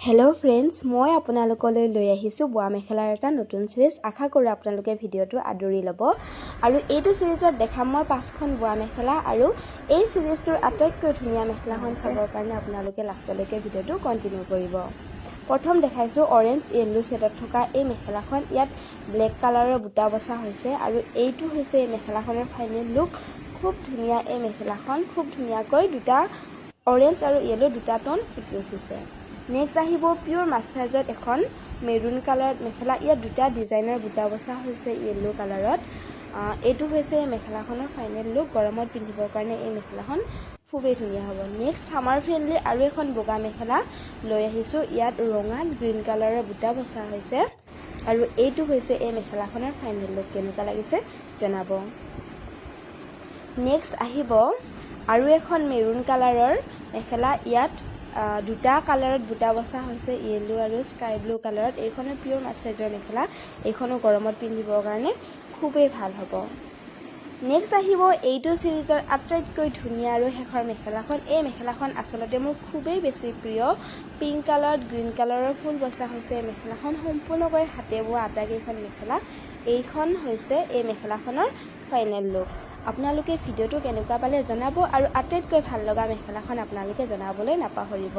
hello friends मैं आपनालोकলৈ লৈ আহিছো বুৱা মেখেলাৰ এটা নতুন সিৰিজ আশা কৰো আপোনালোকে ভিডিওটো আদৰি লব আৰু এইটো সিৰিজত দেখাম মই পাঁচখন বুৱা মেখেলা আৰু এই সিৰিজটোৰ আটাইতকৈ ধুনীয়া মেখেলাখন চাবৰ কাৰণে আপোনালোকে লাষ্টলৈকে ভিডিওটো কন্টিনিউ কৰিব প্ৰথম দেখাইছো অৰেঞ্জ ইয়েলো সেটত থকা এই মেখেলাখন ইয়াত ব্লেক কালাৰৰ বুটা বসা হৈছে আৰু এইটো হৈছে এই মেখেলাখনৰ ফাইনেল লুক খুব ধুনীয়া এই মেখেলাখন খুব ধুনীয়াকৈ দুটা অৰেঞ্জ আৰু ইয়েলো দুটা টোন ফুটি উঠিছে नेक्स्ट आहिबो प्योर मास्टारजत এখন মেৰুন কালাৰ মেখেলা ইয়া দুটা ডিজাইনাৰ বুটা বসা হৈছে ইয়েলো কালাৰত এটু হৈছে মেখেলাখনৰ ফাইনেল লুক গৰমত পিন্ধিবৰ কাৰণে এই মেখেলাখন খুবেই ধুনীয়া হ'ব নেক্সট সামাৰ ফ্ৰেন্ডলি আৰু এখন বগা মেখেলা লৈ আহিছো ইয়াত ৰঙা গ্ৰীন কালাৰৰ বুটা বসা হৈছে আৰু এইটু হৈছে এই মেখেলাখনৰ ফাইনেল লুক কেনেকুৱা লাগিছে জনাব নেক্সট আহিব আৰু এখন মেৰুন কালাৰৰ মেখেলা ইয়াত দুটা কালাৰত বুটা বসা হৈছে ইয়েলো আৰু স্কাই ব্লু কালাৰত এইখনো পিওৰ মাস্টাৰজৰ মেখেলা এইখনো গৰমত পিন্ধিবৰ কাৰণে খুবেই ভাল হ'ব নেক্সট আহিব এইটো সিৰিজৰ আটাইতকৈ ধুনীয়া আৰু হেখৰ মেখেলাখন এই মেখেলাখন আসলতে মোৰ খুবেই বেছি প্ৰিয় পিংক কালাৰত গ্ৰীন কালাৰৰ ফুল বসা হৈছে মেখেলাখন সম্পূৰ্ণকৈ হাতে বোৱা আটাইকেইখন মেখেলা এইখন হৈছে এই মেখেলাখনৰ ফাইনেল লুক আপোনালোকে ভিডিওটো কেনেকুৱা পালে জনাব আৰু আটাইতকৈ ভাল লগা মেখেলাখন আপোনালোকে জনাবলৈ নাপাহৰিব